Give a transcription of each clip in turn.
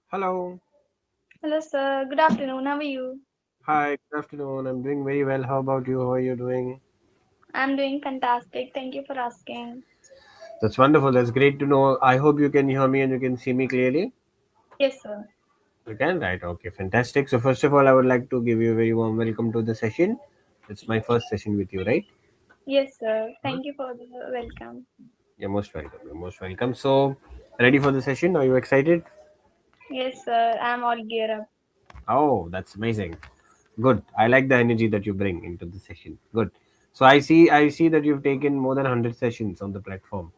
Hello. Hello, sir. Good afternoon. How are you? Hi, good afternoon. I'm doing very well. How about you? How are you doing? I'm doing fantastic. Thank you for asking. That's wonderful. That's great to know. I hope you can hear me and you can see me clearly. Yes, sir. You can, right? Okay, fantastic. So, first of all, I would like to give you a very warm welcome to the session. It's my first session with you, right? Yes, sir. Thank you for the welcome. You're most welcome. You're most welcome. So, ready for the session? Are you excited? Yes, sir. I'm all gear up. Oh, that's amazing. Good. I like the energy that you bring into the session. Good. So, I see that you've taken more than 100 sessions on the platform.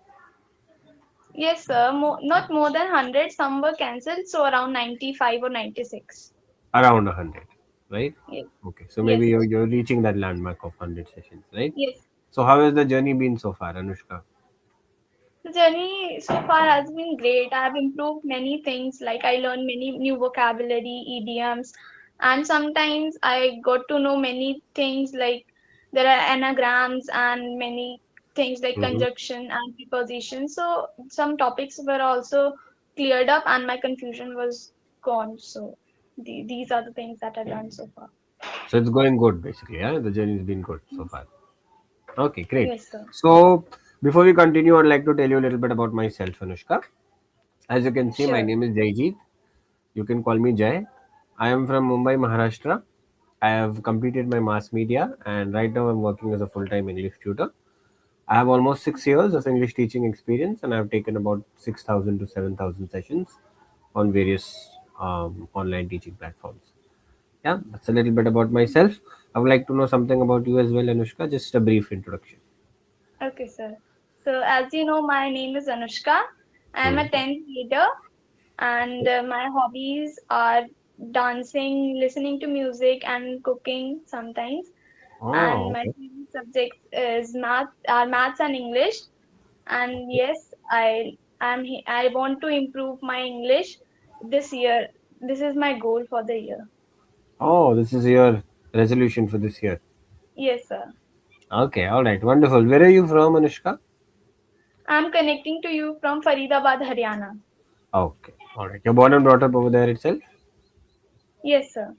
Yes, sir. Not more than 100. Some were cancelled, so around 95 or 96. Around 100, right? Yes. Okay, so maybe Yes, sir. you're reaching that landmark of 100 sessions, right? Yes. So how has the journey been so far, Anushka? The journey so far has been great. I have improved many things, like I learned many new vocabulary, idioms, and sometimes I got to know many things like there are anagrams and many things like Hmm. conjunction and preposition. So some topics were also cleared up and my confusion was gone. So these are the things that I learned so far. So it's going good, basically. Yeah, the journey's been good so far. Okay, great. Yes, sir. So before we continue, I'd like to tell you a little bit about myself, Anushka. As you can see, my Sure. name is Jaijeet. You can call me Jai. I am from Mumbai, Maharashtra. I have completed my mass media, and right now I'm working as a full-time English tutor. I have almost 6 years of English teaching experience, and I've taken about 6,000 to 7,000 sessions on various online teaching platforms. Yeah, that's a little bit about myself. I would like to know something about you as well, Anushka. Just a brief introduction. Okay, sir. So as you know, my name is Anushka. I am Hmm. a 10th grader and my hobbies are dancing, listening to music, and cooking sometimes. And Oh, my okay. favorite subjects is maths and English. And yes, I want to improve my English this year. This is my goal for the year. Oh, this is your resolution for this year. Yes, sir. Okay, all right, wonderful. Where are you from, Anushka? I'm connecting to you from Faridabad, Haryana. Okay, all right. You're born and brought up over there itself? Yes, sir.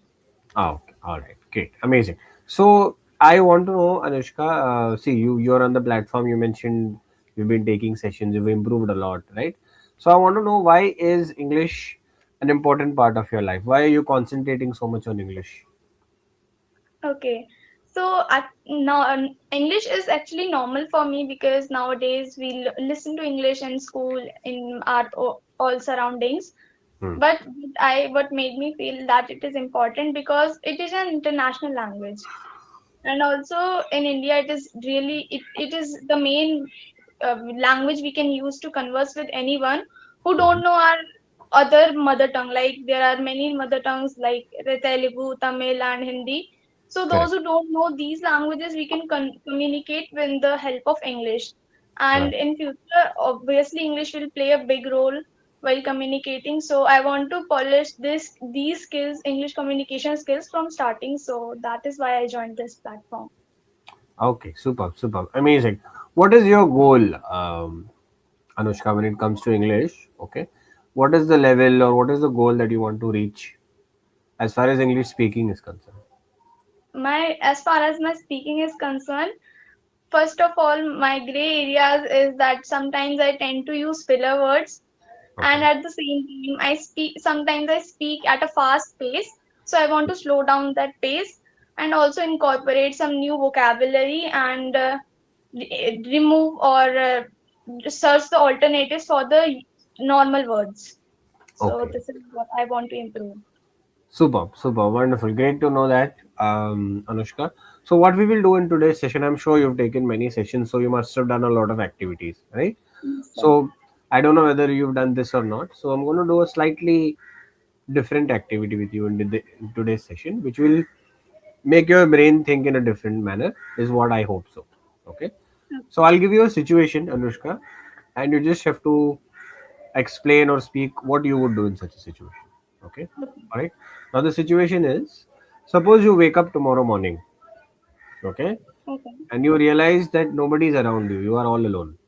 Oh, okay. All right. Great. Amazing. So I want to know, Anushka, see, you're on the platform. You mentioned you've been taking sessions. You've improved a lot, right? So I want to know, why is English an important part of your life? Why are you concentrating so much on English? Okay. So now English is actually normal for me because nowadays we listen to English in school in our all surroundings. Hmm. But what made me feel that it is important because it is an international language, and also in India it is the main language we can use to converse with anyone who Mhm. don't know our other mother tongue. Like there are many mother tongues like Telugu, Tamil, and Hindi. So those Correct. who don't know these languages, we can communicate with the help of English. And Right. in future, obviously, English will play a big role while communicating. So I want to polish these skills, English communication skills from starting. So that is why I joined this platform. Okay. Super. Super. Amazing. What is your goal, Anushka, when it comes to English? Okay. What is the level or what is the goal that you want to reach as far as English speaking is concerned? My as far as my speaking is concerned, first of all, my gray areas is that sometimes I tend to use filler words, Okay. and at the same time, sometimes I speak at a fast pace. So I want to slow down that pace and also incorporate some new vocabulary and remove or search the alternatives for the normal words. So Okay. this is what I want to improve. Super, super, wonderful. Great to know that, Anushka. So, what we will do in today's session, I'm sure you've taken many sessions, so you must have done a lot of activities, right? Yes, sir. So, I don't know whether you've done this or not. So, I'm going to do a slightly different activity with you in today's session, which will make your brain think in a different manner, is what I hope so. Okay. So, I'll give you a situation, Anushka, and you just have to explain or speak what you would do in such a situation. Okay. Okay. All right. Now the situation is, suppose you wake up tomorrow morning. Okay. Okay. And you realize that nobody is around you. You are all alone.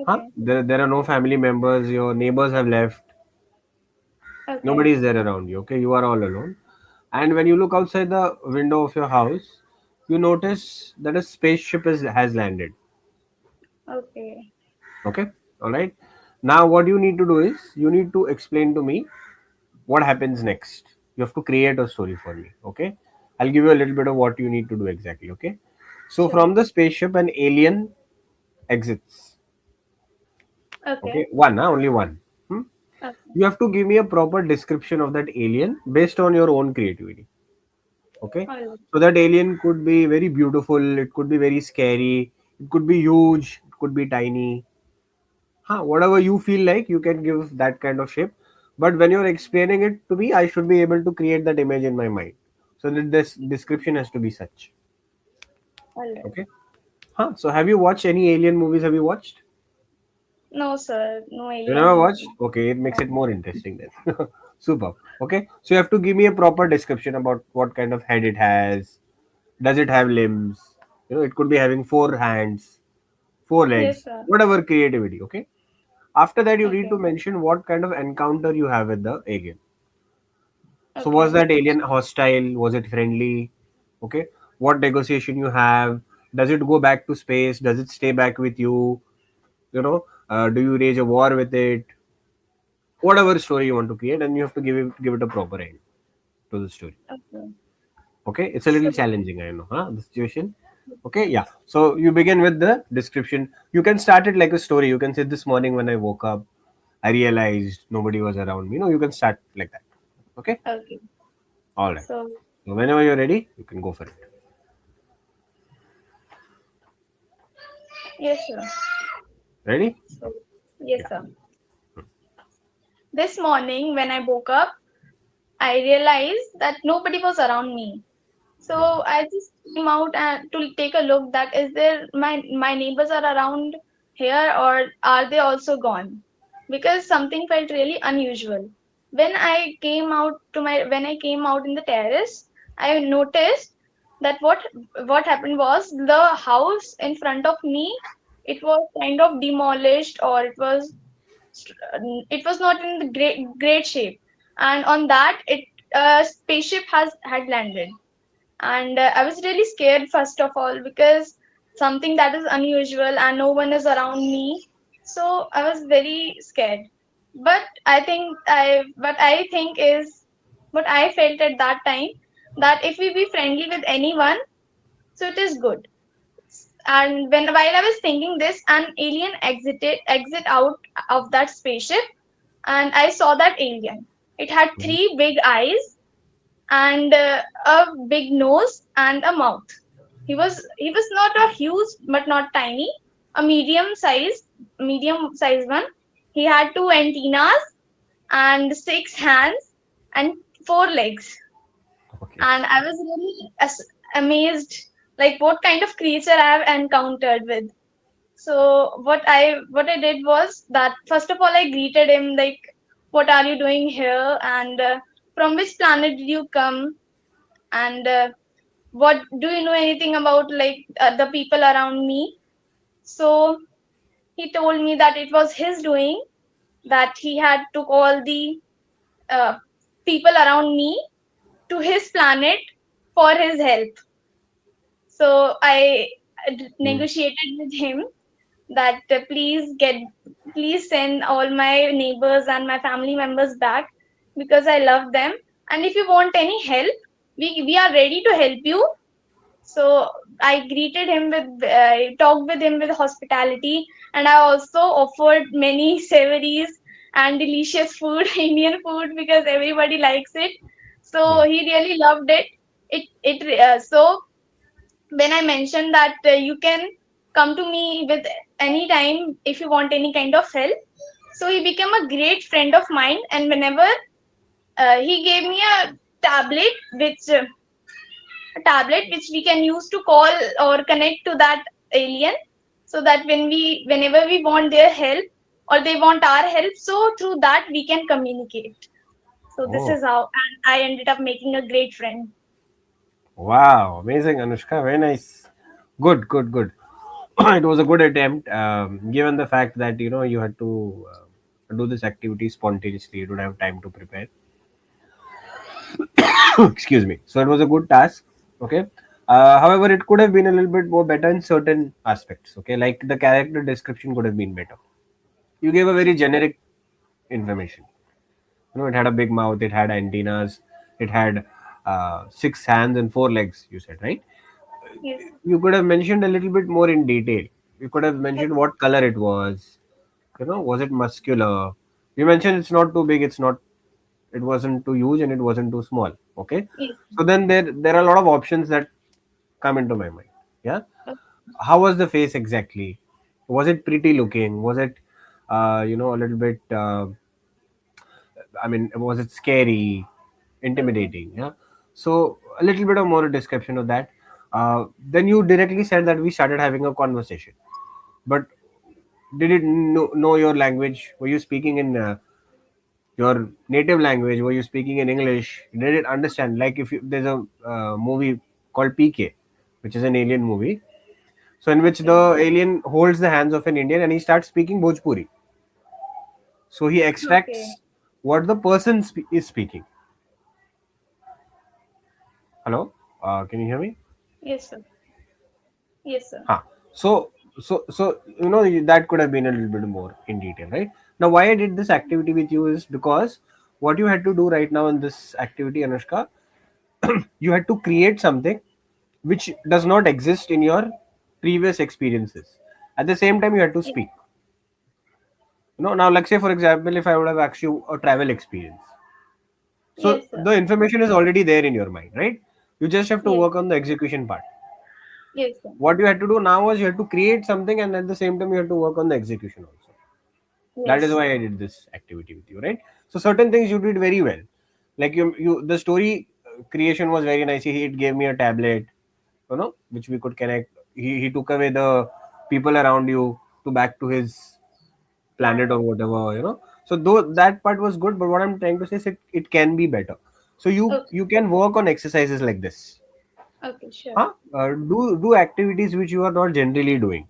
Huh? Okay. There are no family members. Your neighbors have left. Okay. Nobody is there around you. Okay, you are all alone. And when you look outside the window of your house, you notice that a spaceship has landed. Okay. Okay, all right. Now, what you need to do is you need to explain to me what happens next. You have to create a story for me. Okay, I'll give you a little bit of what you need to do exactly. Okay, so Sure. from the spaceship, an alien exits. Okay. Okay, one, huh? Only one. Hmm? Okay. You have to give me a proper description of that alien based on your own creativity. Okay, All right. so that alien could be very beautiful, it could be very scary, it could be huge, it could be tiny. Whatever you feel like, you can give that kind of shape. But when you're explaining it to me, I should be able to create that image in my mind. So that this description has to be such. All right. Okay. So have you watched any alien movies? Have you watched? No, sir. No You alien never watched? movie. Okay, it makes No. it more interesting then. Super. Okay, so you have to give me a proper description about what kind of head it has. Does it have limbs? It could be having four hands, four Yes, legs, sir. whatever creativity. Okay. After that, you need Okay. to mention what kind of encounter you have with the alien. So was Okay. that alien hostile? Was it friendly? Okay. What negotiation you have? Does it go back to space? Does it stay back with you? Do you wage a war with it? Whatever story you want to create, and you have to give it a proper end to the story. Okay. Okay, it's a little Sure. challenging, I know, the situation. Okay, yeah. So you begin with the description. You can start it like a story. You can say, this morning when I woke up, I realized nobody was around me. You can start like that. Okay, Okay. all right. So, So whenever you're ready, you can go for it. yes, sir. Ready? So, yes, Yeah. sir. This morning when I woke up, I realized that nobody was around me. So I just came out and to take a look that is there my neighbors are around here or are they also gone? Because something felt really unusual. When I came out in the terrace, I noticed that what happened was the house in front of me, it was kind of demolished, or it was not in the great shape, and on that it a spaceship has had landed. And I was really scared, first of all, because something that is unusual and no one is around me, so I was very scared. But I think is what I felt at that time, that if we be friendly with anyone, so it is good. And while I was thinking this, an alien exit out of that spaceship, and I saw that alien. It had Mhm. three big eyes and a big nose and a mouth. He was not a huge but not tiny, a medium size one. He had two antennas and six hands and four legs. Okay. And I was really amazed, like what kind of creature I have encountered with. So what I did was that first of all I greeted him like, "What are you doing here? And from which planet did you come? And what do you know anything about like the people around me?" So he told me that it was his doing, that he had to call the uh, people around me to his planet for his help. So I Mm. negotiated with him that please send all my neighbors and my family members back, because I love them, and if you want any help, we are ready to help you. So I greeted him with, I talked with him with hospitality, and I also offered many savories and delicious food, Indian food, because everybody likes it. So Mm. he really loved it. So when I mentioned that you can come to me with any time if you want any kind of help, so he became a great friend of mine, and whenever he gave me tablet which a tablet which we can use to call or connect to that alien, so that whenever we want their help or they want our help, so through that we can communicate. So this Oh, is how, and I ended up making a great friend. wow. Amazing, Anushka. Very nice. Good, good, good. It was a good attempt, given the fact that you had to do this activity spontaneously. You don't have time to prepare. Excuse me. So it was a good task. Okay. However, it could have been a little bit more better in certain aspects. Okay, like the character description could have been better. You gave a very generic information. It had a big mouth, it had antennas, it had six hands and four legs. You said, right? Yes. You could have mentioned a little bit more in detail. You could have mentioned Okay. what color it was. Was it muscular? You mentioned it's not too big, it wasn't too huge, and it wasn't too small. Okay, Yes. so then there are a lot of options that come into my mind. Yeah, Okay. how was the face exactly? Was it pretty looking? Was it a little bit I mean, was it scary, Okay. intimidating? Yeah. So a little bit of more description of that. Then you directly said that we started having a conversation. But did it know your language? Were you speaking in your native language? Were you speaking in English? Did it understand? Like if there's a movie called PK, which is an alien movie. So in which Okay. the alien holds the hands of an Indian and he starts speaking Bhojpuri. So he Okay. extracts what the person is speaking. Hello, can you hear me? Yes, sir. Yes, sir. Huh. So, that could have been a little bit more in detail, right? Now, why I did this activity with you is because what you had to do right now in this activity, Anushka, you had to create something which does not exist in your previous experiences. At the same time, you had to Yes. speak. Now, like say for example, if I would have asked you a travel experience, so Yes, sir. the information is already there in your mind, right? You just have to Yes. work on the execution part. Yes, sir. What you had to do now was you had to create something, and at the same time you had to work on the execution also. That is Yes. why I did this activity with you, right? So certain things you did very well. Like you the story creation was very nice. It gave me a tablet, which we could connect. He took away the people around you to back to his planet or Planet. whatever, so though that part was good, but what I'm trying to say is it can be better. So Okay. you can work on exercises like this. Okay. Sure. Do activities which you are not generally doing,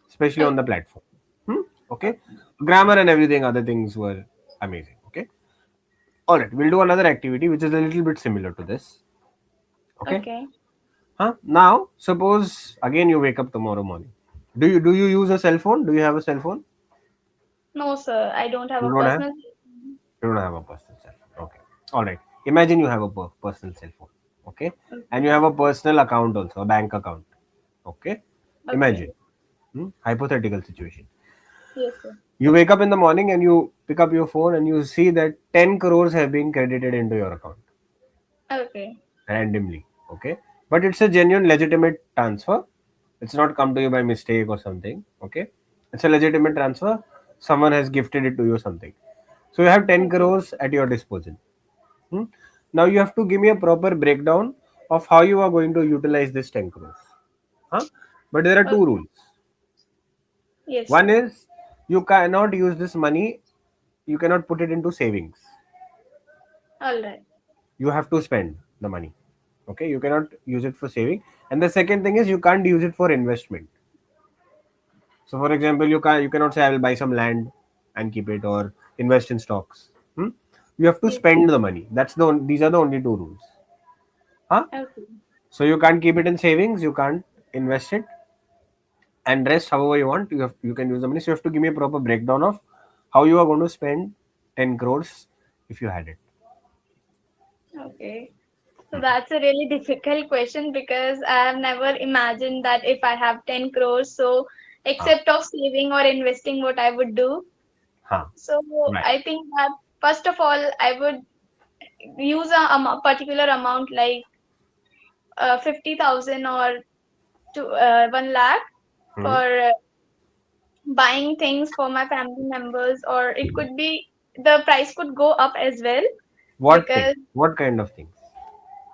especially on the Okay. platform. Okay, Okay. grammar and everything, other things were amazing. Okay, all right, we'll do another activity which is a little bit similar to this. Okay, Okay. now suppose again you wake up tomorrow morning. Do you use a cell phone? Do you have a cell phone? No, sir. I don't have You a don't have. personal. You don't have a personal cell phone. Okay, all right. Imagine you have a personal cell phone. Okay, and you Okay. have a personal account also, a bank account. Okay, Okay. imagine, hypothetical situation. Yes, sir. You wake up in the morning and you pick up your phone and you see that 10 crores have been credited into your account Okay. randomly. Okay. But it's a genuine, legitimate transfer. It's not come to you by mistake or something. Okay. It's a legitimate transfer. Someone has gifted it to you something. So you have 10 Okay. crores at your disposal. Hmm? Now you have to give me a proper breakdown of how you are going to utilize this 10 crores. Huh? But there are two Okay. rules. Yes, One sir. is you cannot use this money, you cannot put it into savings. All right. You have to spend the money. Okay, you cannot use it for saving. And the second thing is you can't use it for investment. So for example, you cannot say I will buy some land and keep it, or invest in stocks. You have to Yes. spend the money. These are the only two rules. Okay. So you can't keep it in savings, you can't invest it, and rest however you want, you can use the money. So you have to give me a proper breakdown of how you are going to spend 10 crores if you had it. Okay. So that's a really difficult question because I have never imagined that if I have 10 crores, so Huh. except of saving or investing, what I would do. Huh. So Right. I think that first of all, I would use a particular amount like 50,000 or to 1 lakh Hmm. for buying things for my family members, or it could be the price could go up as well What thing? because What kind of things?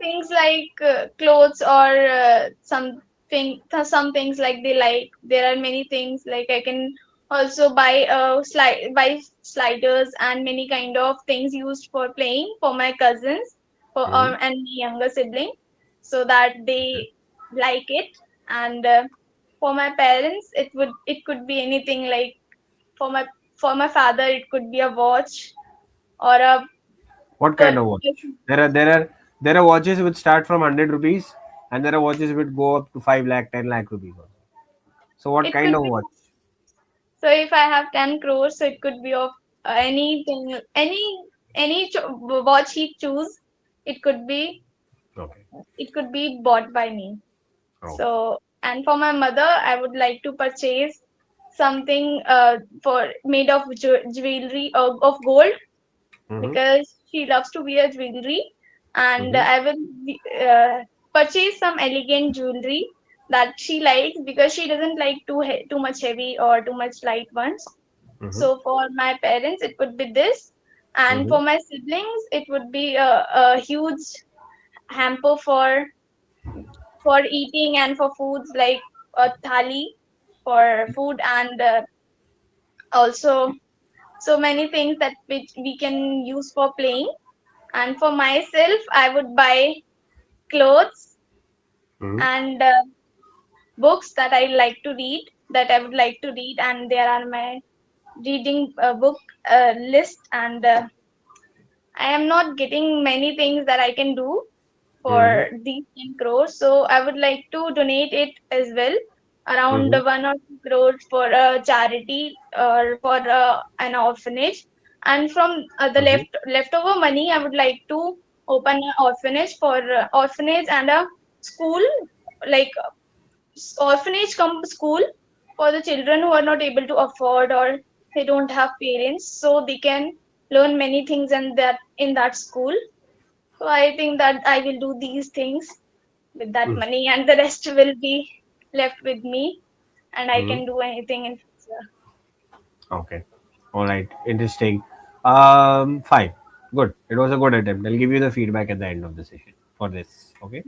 things like clothes or some things like they like there are many things like I can also buy buy sliders and many kind of things used for playing for my cousins Hmm. and my younger sibling so that Okay. they like it. And for my parents it could be anything like for my father it could be a watch or a What For kind of watch? There are watches which start from 100 rupees, and there are watches which go up to 5 lakh, 10 lakh rupees also. So what it kind could of be, watch? so if I have 10 crores, so it could be of anything, watch he choose. It could be, Okay. it could be bought by me. Oh. So, and for my mother, I would like to purchase something for made of jewelry of gold, Mm-hmm. because she loves to wear jewelry, and Mm-hmm. I will purchase some elegant jewelry that she likes, because she doesn't like too much heavy or too much light ones. Mm-hmm. So for my parents, it would be this, and Mm-hmm. for my siblings, it would be a huge hamper for eating and for foods, like a thali for food, and also so many things that which we can use for playing. And for myself, I would buy clothes Mm-hmm. and books that I like to read, that I would like to read, and there are my reading book list. And I am not getting many things that I can do Mm-hmm. for these 10 crores. So I would like to donate it as well, around Mm-hmm. 1 or 2 crores for a charity or for an orphanage. And from the Mm-hmm. leftover money, I would like to open an orphanage for orphanage and a school, like orphanage come school for the children who are not able to afford, or they don't have parents, so they can learn many things in that school. So I think that I will do these things with that money, and the rest will be left with me, and I Mm-hmm. can do anything in future. Okay. All right. Interesting. Fine. Good. It was a good attempt. I'll give you the feedback at the end of the session for this. Okay.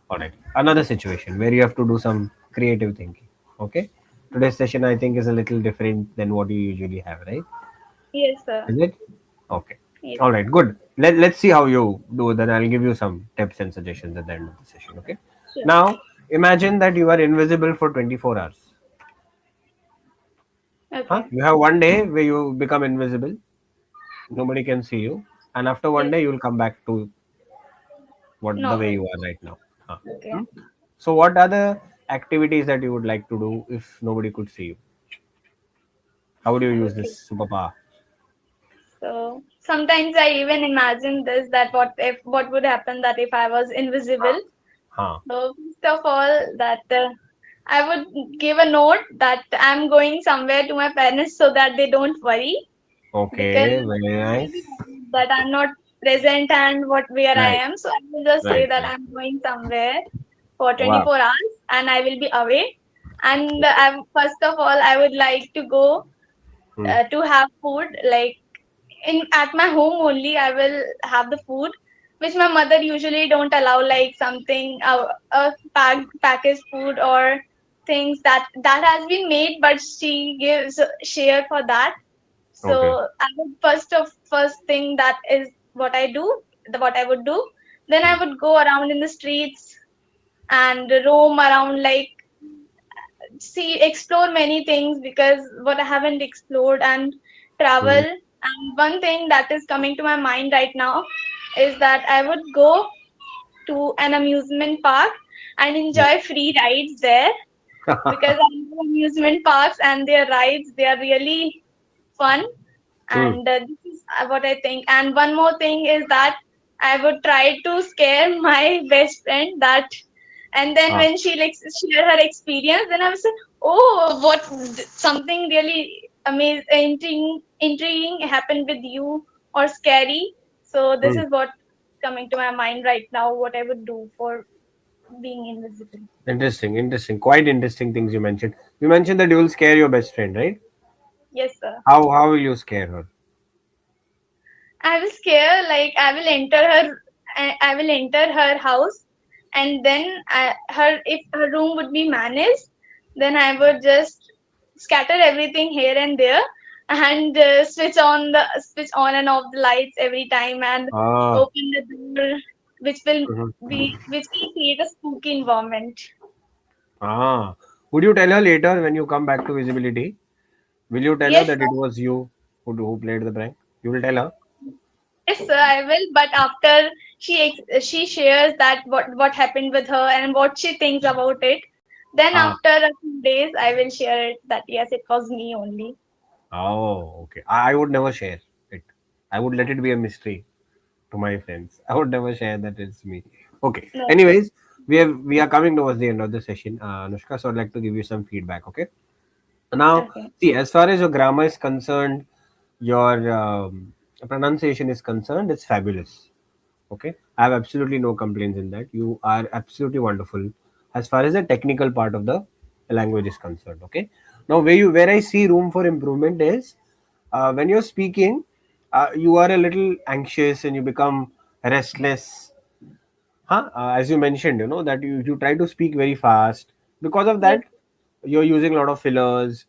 All right. Another situation where you have to do some creative thinking. Okay. Today's session, I think, is a little different than what you usually have, right? Yes, sir. Is it? Okay. Yes, All right. Good. Let's see how you do. Then I'll give you some tips and suggestions at the end of the session. Okay. sure. Now, imagine that you are invisible for 24 hours. Huh? Okay. You have one day where you become invisible. Nobody can see you, and after one Yes. day you will come back to what the way Normal. you are right now. Huh. Okay. Hmm? So what are the activities that you would like to do if nobody could see you? How would you use Okay. this superpower? So sometimes I even imagine this, that what would happen that if I was invisible. Huh. So first of all, that I would give a note that I'm going somewhere to my parents so that they don't worry, because Okay, very they will be nice. worried that I'm not present and what where I Right, am. So I will just say right, that right. I'm going somewhere for Wow. 24 hours and I will be away. And first of all, I would like to go Hmm. to have food, like in at my home only. I will have the food which my mother usually don't allow, like something packaged food or things that has been made, but she gives share for that. So Okay. I would first thing that is what I do, what I would do. Then I would go around in the streets and roam around, like see explore many things, because what I haven't explored, and Hmm. travel. And one thing that is coming to my mind right now is that I would go to an amusement park and enjoy free rides there, because I love amusement parks and their rides, they are really fun. Hmm. And this is what I think. And one more thing is that I would try to scare my best friend, that and then Ah, when she like share her experience, then I was like, oh, what, something really amazing, intriguing happened with you, or scary. So this hmm. is what coming to my mind right now, what I would do for being invisible. Interesting, interesting. Quite interesting things you mentioned. You mentioned that you will scare your best friend, right? Yes, sir. How will you scare her? I will scare, like I will enter her house, and then if her room would be managed, then I would just scatter everything here and there, and switch on and off the lights every time, and Ah. open the door, which will Mhm. which will create a spooky environment. Ah. Would you tell her later when you come back to visibility? Will you tell her Yes, that it was you who played the prank? You will tell her? Yes, sir, I will. But after she shares that what happened with her and what she thinks about it, then Ah, after a few days, I will share it that yes, it was me only. oh, okay. I would never share it. I would let it be a mystery to my friends. I would never share that it's me. Okay. No. Anyways, we are coming towards the end of the session, Anushka. So I'd like to give you some feedback. Okay. Now, Okay. see, as far as your grammar is concerned, your pronunciation is concerned, it's fabulous. Okay, I have absolutely no complaints in that. You are absolutely wonderful as far as the technical part of the language is concerned. Okay, now where I see room for improvement is when you're speaking, you are a little anxious and you become restless. Huh? As you mentioned, that you try to speak very fast. Because of Yes. that, you're using a lot of fillers.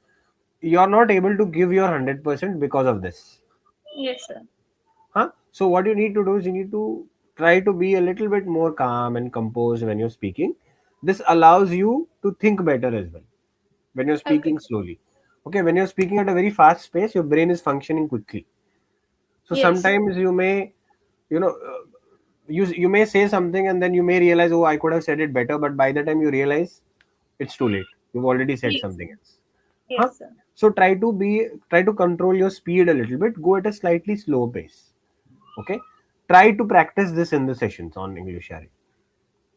You're not able to give your 100% because of this. Yes, sir. Huh? So what you need to do is you need to try to be a little bit more calm and composed when you're speaking. This allows you to think better as well when you're Okay. speaking slowly. Okay, when you're speaking at a very fast pace, your brain is functioning quickly. So Yes. sometimes you may, you know, you may say something and then you may realize, oh, I could have said it better, but by the time you realize, it's too late. You've already said Yes. something else. Huh? Yes, sir. So try to control your speed a little bit. Go at a slightly slow pace. Okay, try to practice this in the sessions on English Yaari.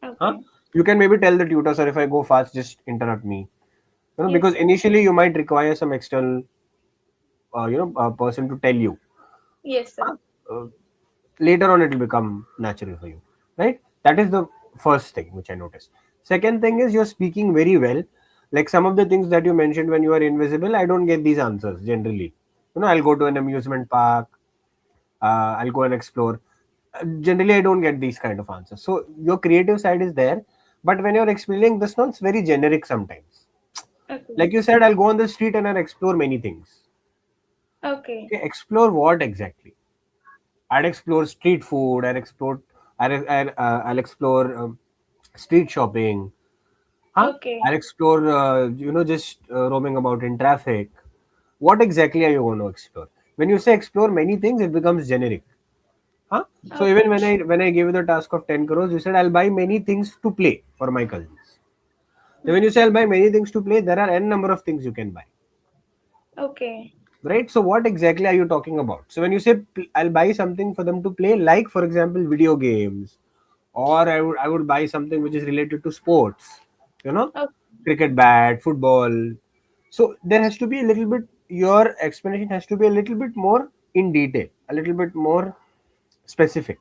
Huh? Okay. You can maybe tell the tutor, sir, if I go fast, just interrupt me. Yes, Because sir. initially you might require some external, person to tell you. Yes, sir. Huh? Uh, Later on, it will become natural for you, right? That is the first thing which I noticed. Second thing is you're speaking very well. Like some of the things that you mentioned when you are invisible, I don't get these answers generally. I'll go to an amusement park. I'll go and explore. Generally, I don't get these kind of answers. So your creative side is there, but when you're explaining this, one, it's very generic sometimes. Okay. Like you said, I'll go on the street and I'll explore many things. Okay. Okay, explore what exactly? I'd explore street food. I'll explore street shopping. Huh? Okay. I'll explore, just roaming about in traffic. What exactly are you going to explore? When you say explore many things, it becomes generic. Huh? So even Okay. when I gave you the task of 10 crores, you said I'll buy many things to play for my cousins. So when Hmm. you say I'll buy many things to play, there are n number of things you can buy, Okay. right? So what exactly are you talking about? So when you say I'll buy something for them to play, like for example video games, or I would buy something which is related to sports, you know, Okay. cricket bat, football. So there has to be a little bit. Your explanation has to be a little bit more in detail, a little bit more specific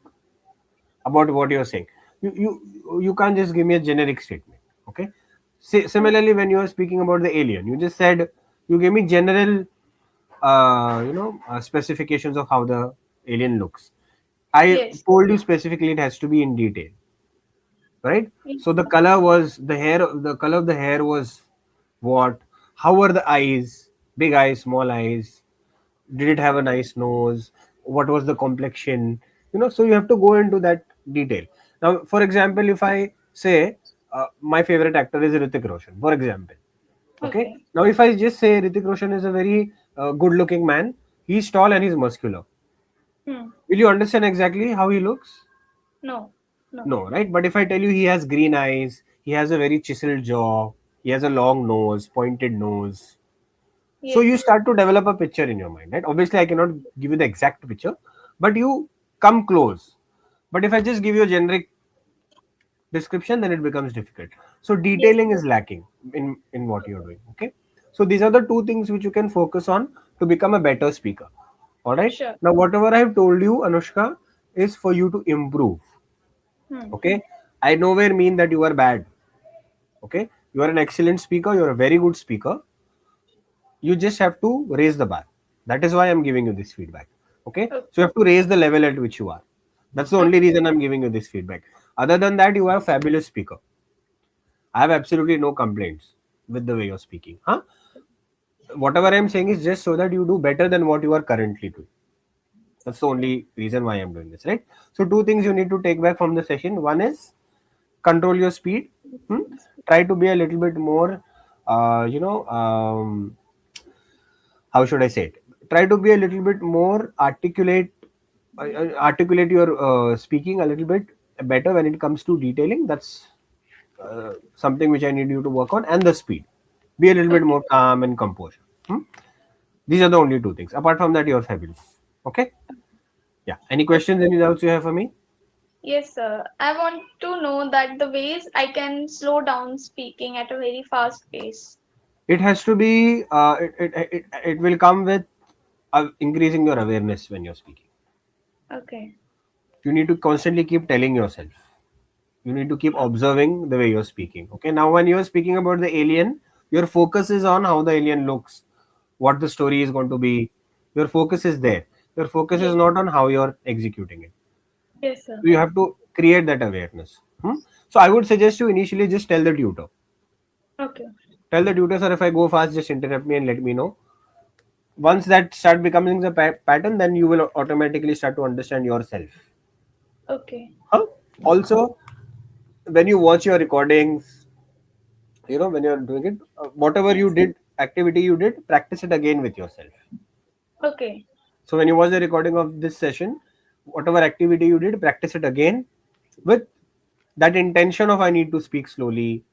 about what you're saying. You can't just give me a generic statement. Okay. Similarly, when you are speaking about the alien, you just said you gave me general, specifications of how the alien looks. I Yes. told you specifically it has to be in detail, right? Yes. So the color was the hair. The color of the hair was what? How were the eyes? Big eyes, small eyes. Did it have a nice nose? What was the complexion? So you have to go into that detail. Now, for example, if I say my favorite actor is Hrithik Roshan, for example. Okay. Okay. Now, if I just say Hrithik Roshan is a very good-looking man, he's tall and he's muscular. Hmm. Will you understand exactly how he looks? No. No. No, right? But if I tell you he has green eyes, he has a very chiseled jaw, he has a long nose, pointed nose. So you Yes. start to develop a picture in your mind, right? Obviously, I cannot give you the exact picture, but you come close. But if I just give you a generic description, then it becomes difficult. So Yes. detailing is lacking in what you're doing. Okay. So these are the two things which you can focus on to become a better speaker. All right. Sure. Now, whatever I have told you, Anushka, is for you to improve. Hmm. Okay. I nowhere mean that you are bad. Okay. You are an excellent speaker. You're a very good speaker. You just have to raise the bar. That is why I'm giving you this feedback. Okay. Okay. So you have to raise the level at which you are. That's the only reason I'm giving you this feedback. Other than that, you are a fabulous speaker. I have absolutely no complaints with the way you're speaking. Huh? Whatever I'm saying is just so that you do better than what you are currently doing. That's the only reason why I'm doing this, right? So two things you need to take back from the session. One is control your speed. Hmm? Try to be a little bit more, how should I say it? Try to be a little bit more articulate articulate your speaking a little bit better when it comes to detailing. That's something which I need you to work on, and the speed. Be a little bit Okay. more calm and composure. Hmm? These are the only two things. Apart from that, you're fabulous. Okay. Yeah. Any Okay. questions? Any doubts you have for me? Yes, sir. I want to know that the ways I can slow down speaking at a very fast pace. It has to be. It will come with increasing your awareness when you're speaking. Okay. You need to constantly keep telling yourself. You need to keep observing the way you're speaking. Okay. Now, when you're speaking about the alien, your focus is on how the alien looks, what the story is going to be. Your focus is there. Your focus is Yes. not on how you're executing it. Yes, sir. So you have to create that awareness. So I would suggest you initially just tell the tutor. Okay. Tell the tutor, sir, if I go fast, just interrupt me and let me know. Once that start becoming the pattern, then you will automatically start to understand yourself. Okay. Huh? Also, when you watch your recordings, when you're doing it, whatever you Yes. did, activity you did, practice it again with yourself. Okay. So when you watch the recording of this session, whatever activity you did, practice it again with that intention of I need to speak slowly,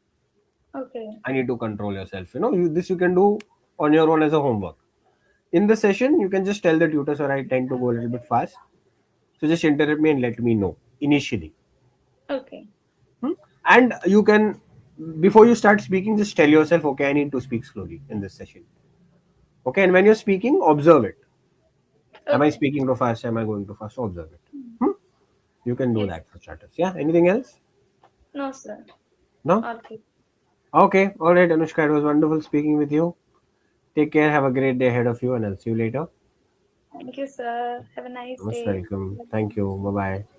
Okay. I need to control yourself. This you can do on your own as a homework. In the session, you can just tell the tutor, sir, I tend to go a little bit fast. So just interrupt me and let me know initially. Okay. Hmm? And you can, before you start speaking, just tell yourself, okay, I need to speak slowly in this session. Okay, and when you're speaking, observe it. Am I Okay. speaking too fast? Am I going too fast? Observe it. Hmm? You can do Yes. that for starters. Yeah, anything else? No, sir. No? Okay. Okay, all right, Anushka, it was wonderful speaking with you. Take care, have a great day ahead of you, and I'll see you later. Thank you, sir. Have a nice Most day. welcome. Thank you. Bye bye.